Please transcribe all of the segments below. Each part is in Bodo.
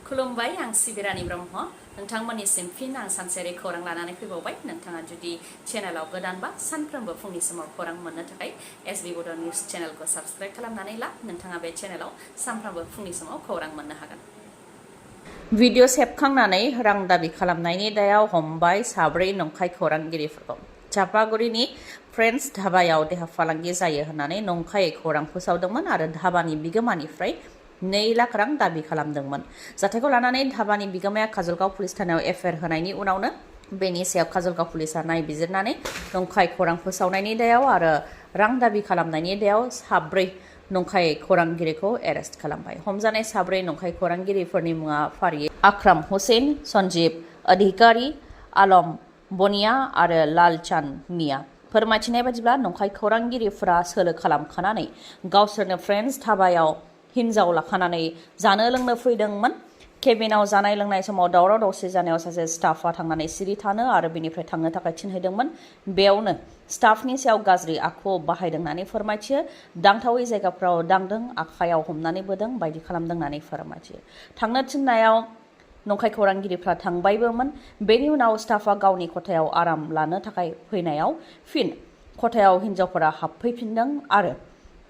खुलुमबाय आं सिबिरानि ब्रह्म नोंथांमोननिसिम फिन आं सानसेयारि खौरां लानानै फैबावबाय नोंथाङा जुदि चेनेलाव गोदानबा सानफ्रोमबो फुंनि समाव खौरां मोननो थाखाय एसबि बड' निउज चेनेलखौ साबस्क्राइब खालामनानै ला नोंथाङा बे चेनेलाव सानफ्रोमबो फुंनि समाव खौरां मोननो हागोन। भिडिअ सेबखांनानै रां दाबि खालामनायनि दायाव हमबाय साब्रै नंखाय खौरांगिरिफोरखौ। चापागुरिनि फ्रेन्ड्स धाबायाव देहा फालांगि जायो होननानै नंखायै खौरां फोसावदोंमोन आरो धाबानि बिगोमानिफ्राय 2 लाख रां दाबि खालामदोंमोन। जाथायखौ लानानै धाबानि बिगोमाया काजलगाव पुलिस थानायाव एफआइआर होनायनि उनावनो बेनि सायाव काजलगाव पुलिसा नायबिजिरनानै नंखाय खौरां फोसावनायनि दायाव आरो रां दाबि खालामनायनि दायाव साब्रै नंखाय खौरांगिरिखौ एरेस्ट खालामबाय। हमजानाय साब्रै नंखाय खौरांगिरिफोरनि मुङा फारियै आक्राम हुसैन, सन्जीब अधिकारी, आलम बनिया आरो लालचांद मिया। फोरमायथिनाय बायदिब्ला नंखाय खौरांगिरिफोरा सोलो खालामखानानै गावसोरनो फ्रेन्ड्स धाबायाव हिन्जाव लाखानानै जानो लोंनो फैदोंमोन। केबिनाव जानाय लोंनाय समाव दावराव दावसि जानायाव सासे स्टाफआ थांनानै सिरि थानो आरो बेनिफ्राय थांनो थाखाय थिनहैदोंमोन। बेयावनो स्टाफनि सायाव गाज्रि आखु बाहायदों होननानै फोरमायथियो। दांथावै जायगाफ्राव दांदों, आखायाव हमनानै बोदों बायदि खालामदों होननानै फोरमायथियो। थांनो थिननायाव नंखाय खौरांगिरिफ्रा थांबायबोमोन। बेनि उनाव स्टाफआ गावनि खथायाव आराम लानो थाखाय फैनायाव फिन खथायाव हिन्जावफोरा हाबफैफिनदों आरो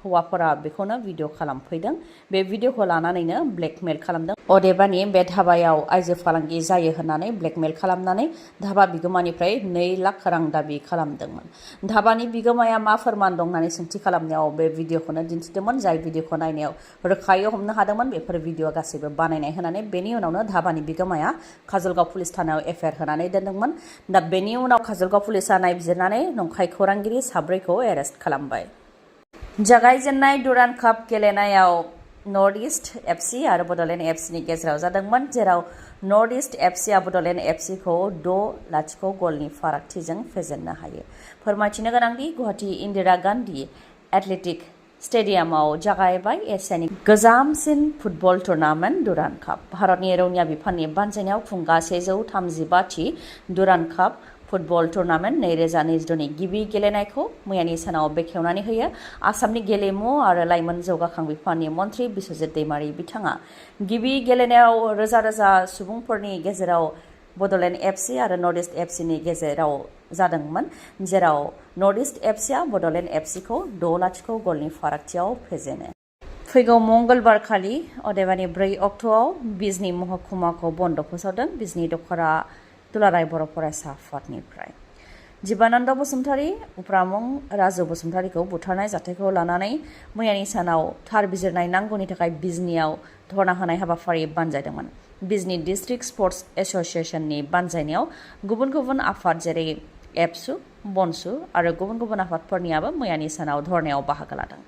हौवाफोरा बेखौनो भिडिअ खालामफैदों। बे भिडिअखौ लानानैनो ब्लेकमेल खालामदों। अदेबानि बे धाबायाव आइजो फालांगि जायो होननानै ब्लेकमेल खालामनानै धाबा बिगोमानिफ्राय 2 लाख रां दाबि खालामदोंमोन। धाबानि बिगोमाया मा फोरमान दं होननानै सोंथि खालामनायाव बे भिडिअखौनो दिन्थिदोंमोन। जाय भिडिअखौ नायनायाव रोखायै हमनो हादोंमोन बेफोर भिडिअआ गासैबो बानायनाय होनानै बेनि उनावनो धाबानि बिगोमाया काजलगाव पुलिस थानायाव एफआइआर होनानै दोनदोंमोन। दा बेनि उनाव काजलगाव पुलिसा नायबिजिरनानै नंखाय खौरांगिरि साब्रैखौ एरेस्ट खालामबाय। जागायजेननाय दुरान्ड काप गेलेनायाव नर्थ इस्ट एफसि आरो बड'लेण्ड एफसिनि गेजेराव जादोंमोन, जेराव नर्थ इस्ट एफसिआ बड'लेण्ड एफसिखौ 6-0 गलनि फारागथिजों फेजेननो हायो। फोरमायथिनो गोनांदि गुवाहाटी इन्दिरा गान्धी एथलेटिक स्टेडियामाव जागायबाय एसियानि गोजामसिन फुटबल टुर्नामेन्ट दुरान्ड काप। भारतनि रौनिया बिफाननि बानजायनायाव खुंगा 135थि दुरान्ड काप फुटबल टुर्नामेन्ट 2022 नि गिबि गेलेनायखौ मैयानि सानाव बेखेवनानै होयो। आसामनि गेलेमु आरो लाइमोन जौगाखां बिफाननि मन्थ्रि बिस्वजित दैमारी बिथाङा गिबि गेलेनायाव रोजा रोजा सुबुंफोरनि गेजेराव बड'लेण्ड एफसि आरो नर्थ इस्ट एफसिनि गेजेराव जादोंमोन, जेराव नर्थ इस्ट एफसिआ बड'लेण्ड एफसिखौ 6-0 गलनि फारागथियाव फेजेनो। फैगौ मंगलबार खालि अदेबानि 4 अक्ट'आव बिजनी महकुमाखौ बन्द' फोसावदों बिजनी दख'रा दुलाराय बर' फरायसा आफादनिफ्राय। जीबानन्द बसुमतारी, उफ्रामुं राजु बसुमतारीखौ बुथारनाय जाथायखौ लानानै मैयानि सानाव थार बिजिरनाय नांगौनि थाखाय बिजनीआव धर्ना होनाय हाबाफारि बानजायदोंमोन। बिजनी डिस्ट्रिक्ट स्पर्ट्स एस'सिएशननि बानजायनायाव गुबुन गुबुन आफाद जेरै एबसु, बनसु आरो गुबुन गुबुन आफादफोरनियाबो मैयानि सानाव धर्नायाव बाहागो लादों।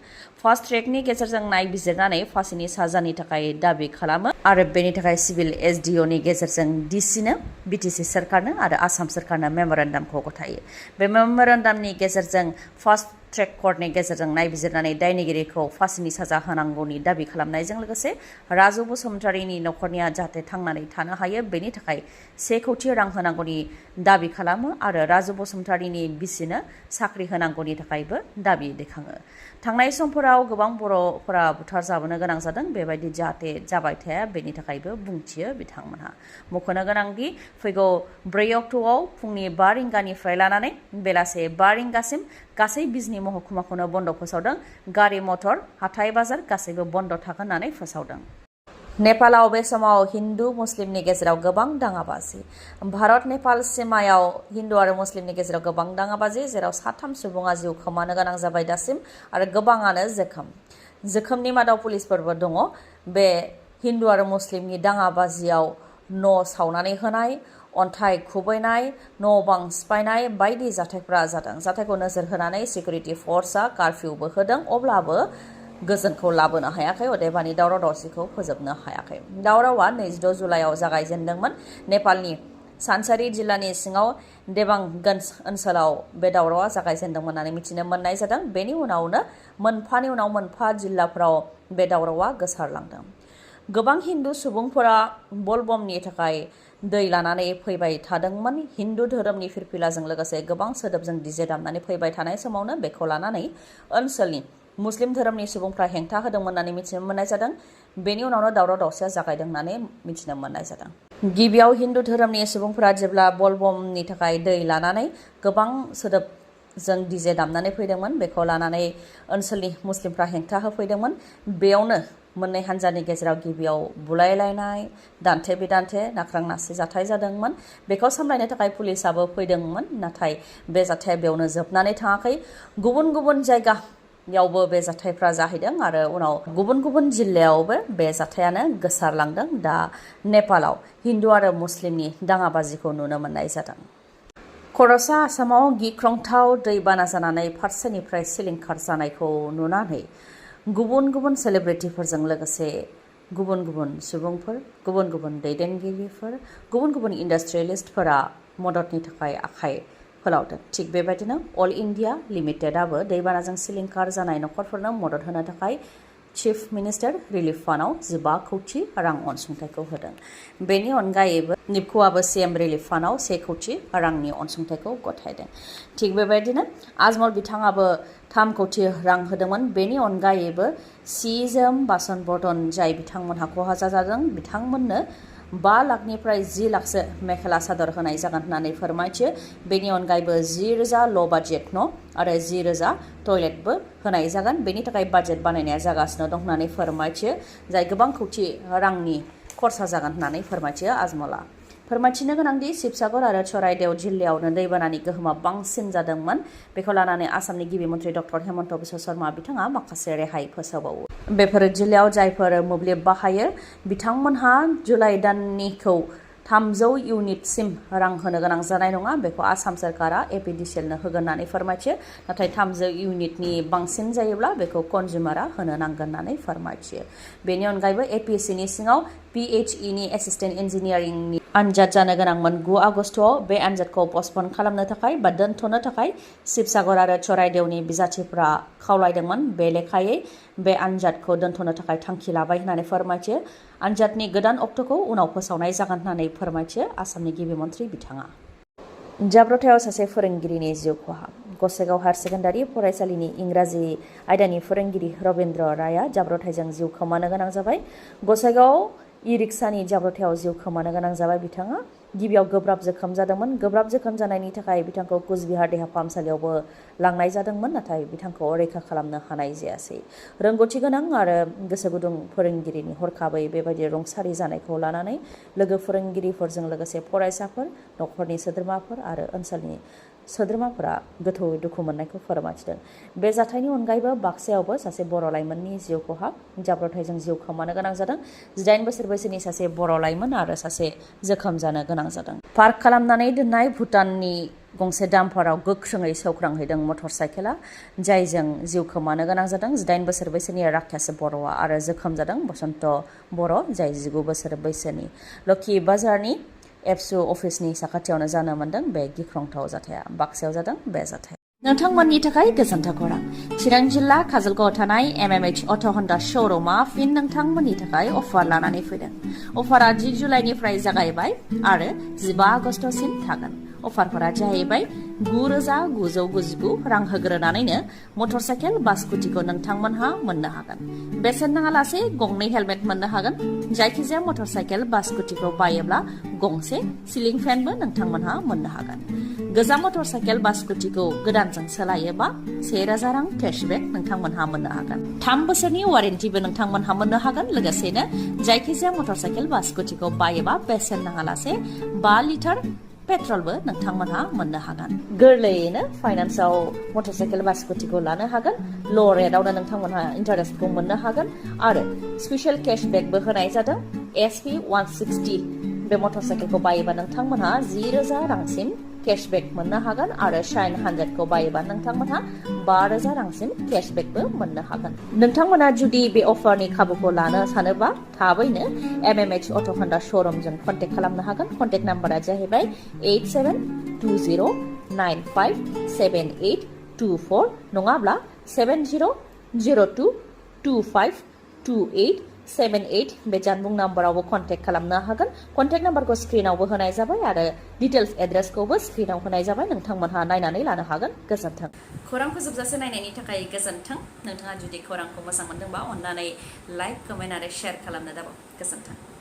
फास्ट ट्रेकनि गेजेरजों नायबिजिरनानै फांसिनि साजानि थाखाय दाबि खालामो आरो बेनि थाखाय सिभिल एसडिअनि गेजेरजों डिसिनो, बिटिसि सोरखारनो आरो आसाम सोरखारनो मेम'रेन्डामखौ गथायो। बे मेम'रेन्डामनि गेजेरजों फास्ट ट्रेक कर्टनि गेजेरजों नायबिजिरनानै दायनिगिरिखौ फांसिनि साजा होनांगौनि दाबि खालामनायजों लोगोसे राजु बसुमतारीनि न'खरनिया जाहाथे थांनानै थानो हायो बेनि थाखाय 1 कौटि रां होनांगौनि दाबि खालामो आरो राजु बसुमतारीनि बिसिनो साख्रि होनांगौनि थाखायबो दाबि दैखाङो। थांनाय समफोराव गोबां बर'फोरा बुथारजाबोनो गोनां जादों, बेबायदि जाहाथे जाबाय थाया बेनि थाखायबो बुंथियो बिथांमोनहा। मख'नो गोनांदि फैगौ 4 अक्ट'आव फुंनि 5 रिंगानिफ्राय लानानै बेलासे 5 रिंगासिम गासै बिजनी महकुमाखौनो बन्द' फोसावदों। गारि मटर, हाथाइ बाजार गासैबो बन्द' थागोन होननानै फोसावदों। नेपालाव बे समाव हिन्दु मुस्लिमनि गेजेराव गोबां दाङाबाजि। भारत नेपाल सिमायाव हिन्दु आरो मुस्लिमनि गेजेराव गोबां दाङाबाजि, जेराव 3 सुबुङा जिउ खोमानो गोनां जाबाय दासिम आरो गोबाङानो जोखोमनि मादाव पुलिसफोरबो दङ। बे हिन्दु आरो मुस्लिमनि दाङाबाजियाव न' सावनानै होनाय, अन्थाइ खुबैनाय, न' बां सिफायनाय बायदि जाथायफोरा जादों। जाथायखौ नोजोर होनानै सिकिउरिटि फर्सआ कार्फिउबो होदों, अब्लाबो गोजोनखौ लाबोनो हायाखै, अदेबानि दावराव दावसिखौ फोजोबनो हायाखै। दावरावआ 26 जुलाइआव जागायजेनदोंमोन। नेपालनि सानसारि जिल्लानि सिङाव देबांगन्ज ओनसोलाव बे दावरावआ जागायजेनदोंमोन होननानै मिथिनो मोननाय जादों। बेनि उनावनो मोनफानि उनाव मोनफा जिल्लाफोराव बे दावरावआ गोसारलांदों। गोबां हिन्दु सुबुंफोरा बलबमनि थाखाय दै लानानै फैबाय थादोंमोन। हिन्दु धोरोमनि फिरफिलाजों लोगोसे गोबां सोदोबजों डिजे दामनानै फैबाय थानाय समावनो बेखौ लानानै ओनसोलनि मुस्लिम धोरोमनि सुबुंफ्रा हेंथा होदोंमोन होननानै मिथिनो मोननाय जादों। बेनि उनावनो दावराव दावसिया जागायदों होननानै मिथिनो मोननाय जादों। गिबियाव हिन्दु धोरोमनि सुबुंफोरा जेब्ला बलबमनि थाखाय दै लानानै गोबां सोदोबजों डीजे दामनानै फैदोंमोन, बेखौ लानानै ओनसोलनि मुस्लिमफ्रा हेंथा होफैदोंमोन। बेयावनो मोननै हान्जानि गेजेराव गिबियाव बुलायलायनाय, दान्थे बिदान्थे, नाख्रां नासि जाथाय जादोंमोन। बेखौ सामलायनो थाखाय पुलिसाबो फैदोंमोन, नाथाय बे जाथाया बेयावनो जोबनानै थाङाखै। गुबुन गुबुन जायगायावबो बे जाथायफ्रा जाहैदों आरो उनाव गुबुन गुबुन जिल्लायावबो बे जाथायानो गोसारलांदों। दा नेपालाव हिन्दु आरो मुस्लिमनि दाङाबाजिखौ नुनो मोननाय जादों। खर'सा आसामाव गिख्रंथाव दैबाना जानानै फारसेनिफ्राय सिलिंखार जानायखौ नुनानै गुबुन गुबुन सेलिब्रिटिफोरजों लोगोसे गुबुन गुबुन सुबुंफोर, गुबुन गुबुन दैदेनगिरिफोर, गुबुन गुबुन इन्डास्ट्रियेलिस्टफोरा मददनि थाखाय आखाइ फोलावदों। थिग बेबायदिनो अल इन्डिया लिमिटेडआबो दैबानाजों सिलिंखार जानाय नखरफोरनो मदद होनो थाखाय चिफ मिनिस्टार रिलिफ फान्डआव 15 कौटि रां अनसुंथाइखौ होदों। बेनि अनगायैबो निपकुआबो सीएम रिलिफ फान्डआव 1 कौटि रांनि अनसुंथाइखौ गथायदों। थिग बेबायदिनो आजमल बिथाङाबो 3 कौटि रां होदोंमोन। बेनि अनगायैबो सि जोम, बासन बर्तन जाय बिथांमोनहा खहा जादों बिथांमोननो 5 लाखनिफ्राय 10 लाखसो मेखेला सादर होनाय जागोन होननानै फोरमायथियो। बेनि अनगायैबो 10,000 ल' बाजेट न' आरो 10,000 टयलेटबो होनाय जागोन। बेनि थाखाय बाजेट बानायनाया जागासिनो दं होननानै फोरमायथियो, जाय गोबां कौटि रांनि खरसा जागोन होननानै फोरमायथियो आजमला। फोरमायथिनो गोनांदि शिबसागर आरो चराइदेव जिल्लायावनो दैबानानि गोहोमा बांसिन जादोंमोन। बेखौ लानानै आसामनि गिबि मन्त्रि डक्टर हेमन्त बिश्व शर्मा बिथाङा माखासे रेहाय फोसावबावो। बेफोर जिल्लायाव जायफोर मोब्लिब बाहायो बिथांमोनहा जुलाइ दाननिखौ 300 इउनिटसिम रां होनो गोनां जानाय नङा। बेखौ आसाम सोरखारा एपिडिसिएलनो होगोन होननानै फोरमायथियो। नाथाय 300 इउनिटनि बांसिन जायोब्ला बेखौ कनजिउमारा होनो नांगोन होननानै फोरमायथियो। बेनि अनगायैबो एपिएससिनि सिङाव पिएचइनि एसिस्टेन्ट इन्जिनियारिंनि आनजाद जानो गोनांमोन 9 आगस्टआव। बे आनजादखौ पस्टपन खालामनो थाखाय बा दोनथ'नो थाखाय शिबसागर आरो चराइदेवनि बिजाथिफ्रा खावलायदोंमोन। बे लेखायै बे आनजादखौ दोनथ'नो थाखाय थांखि लाबाय होननानै फोरमायथियो। आनजादनि गोदान अक्ट'खौ उनाव फोसावनाय जागोन होननानै फोरमायथियो आसामनि गिबि मन्त्रि बिथाङा। जाब्रबथायाव सासे फोरोंगिरिनि जिउ खहा। गसाइगाव हायार सेकेन्डारि फरायसालिनि इंराजि आयदानि फोरोंगिरि रबिन्द्र रायआ जाब्रबथायजों जिउ खोमानो गोनां जाबाय। गसाइगाव इ-रिक्सानि जाब्रबथायाव जिउ खोमानो गोनां जाबाय बिथाङा। गिबियाव गोब्राब जोखोम जादोंमोन। गोब्राब जोखोम जानायनि थाखाय बिथांखौ कुचबिहार देहा फाहामसालियावबो लांनाय जादोंमोन, नाथाय बिथांखौ रैखा खालामनो हानाय जायासै। रोंगौथि गोनां आरो गोसो गुदुं फोरोंगिरिनि हरखाबै बेबायदि रुंसारि जानायखौ लानानै लोगो फोरोंगिरिफोरजों लोगोसे फरायसाफोर, नखरनि सोद्रोमाफोर आरो ओनसोलनि सोद्रोमाफोरा गोथौयै दुखु मोननायखौ फोरमायथिदों। बे जाथायनि अनगायैबो बाक्सायावबो सासे बर' लाइमोननि जिउ खहा। जाब्रबथायजों जिउ खोमानो गोनां जादों। 18 बोसोर बैसोनि सासे बर' लाइमोन आरो सासे जोखोम जानो गोनां जादों। पार्क खालामनानै दोननाय भुटाननि गंसे डाम्पाराव गोख्रोङै सौख्रांहैदों मटर साइकेला, जायजों जिउ खोमानो गोनां जादों। 18 बोसोर बैसोनि राकेश बर'आ आरो जोखोम जादों बसन्त बर', जाय 19 बोसोर बैसोनि। लोखि बाजारनि एबसु अफिसनि साखाथियावनो जानो मोन्दों बे गिख्रंथाव जाथाया। बाक्सायाव जादों बे जाथाया। नोंथांमोननि थाखाय गोजोनथाव खौरां। चिरां जिल्ला काजलगावआव थानाय एमएमएच अट' हन्डा श'रुमा फिन नोंथांमोननि थाखाय अफार लानानै फैदों। अफारा 10 जुलाइनिफ्राय जागायबाय आरो 15 आगस्तसिम थागोन। अफारफोरा जाहैबाय 9,999 रां होग्रोनानैनो मटर साइकेल बा स्कुटिखौ नोंथांमोनहा मोननो हागोन। बेसेन नाङालासे गंनै हेलमेट मोननो हागोन। जायखिजाया मटर साइकेल बा स्कुटिखौ बायोब्ला गंसे सिलिं फेनबो नोंथांमोनहा मोननो हागोन। गोजाम मटर साइकेल बा स्कुटिखौ गोदानजों सोलायोबा 1,000 रां केशबेक नोंथांमोनहा मोननो हागोन। 3 बोसोरनि वारेन्टिबो नोंथांमोनहा मोननो हागोन। लोगोसेनो जायखिजाया मटर साइकेल बा स्कुटिखौ बायोबा बेसेन नाङालासे 5 लिटार पेट्रलबो नोंथांमोनहा मोननो हागोन। गोरलैयैनो फाइनान्सआव मटर साइकेल बा स्कुटिखौ लानो हागोन। ल' रेटआवनो नोंथांमोनहा इन्टारेस्टखौ मोननो हागोन आरो स्पेशल केशबेकबो होनाय जादों। SP 160 बे मटर साइकेलखौ बायोबा नोंथांमोनहा 10,000 रांसिम केशबेक मोननो हागोन आरो शाइन 100खौ बायोबा नोंथांमोनहा 5,000 रांसिम केशबेकबो मोननो हागोन। नोंथांमोना जुदि बे अफारनि खाबुखौ लानो सानोबा थाबैनो एमएमएच अट' हन्डा श'रुमजों कन्टेक्ट खालामनो हागोन। कन्टेक्ट नाम्बारा जाहैबाय 8720957824 नङाब्ला 70022528 78 बे जानबुं नाम्बारावबो कन्टेक्ट खालामनो हागोन कन्टेक्ट नाम्बारखौ स्क्रिनावबो होनाय जाबाय आरो डिटेल्स एड्रेसखौबो स्क्रिनाव होनाय जाबाय नोंथांमोनहा नायनानै लानो हागोन गोजोन्थों खौरांखौ जोबजासे नायनायनि थाखाय गोजोन्थों नोंथाङा जुदि खौरांखौ मोजां मोनदोंबा अननानै लाइक कमेन्ट आरो शेयार खालामनो दाबाव गोजोन्थों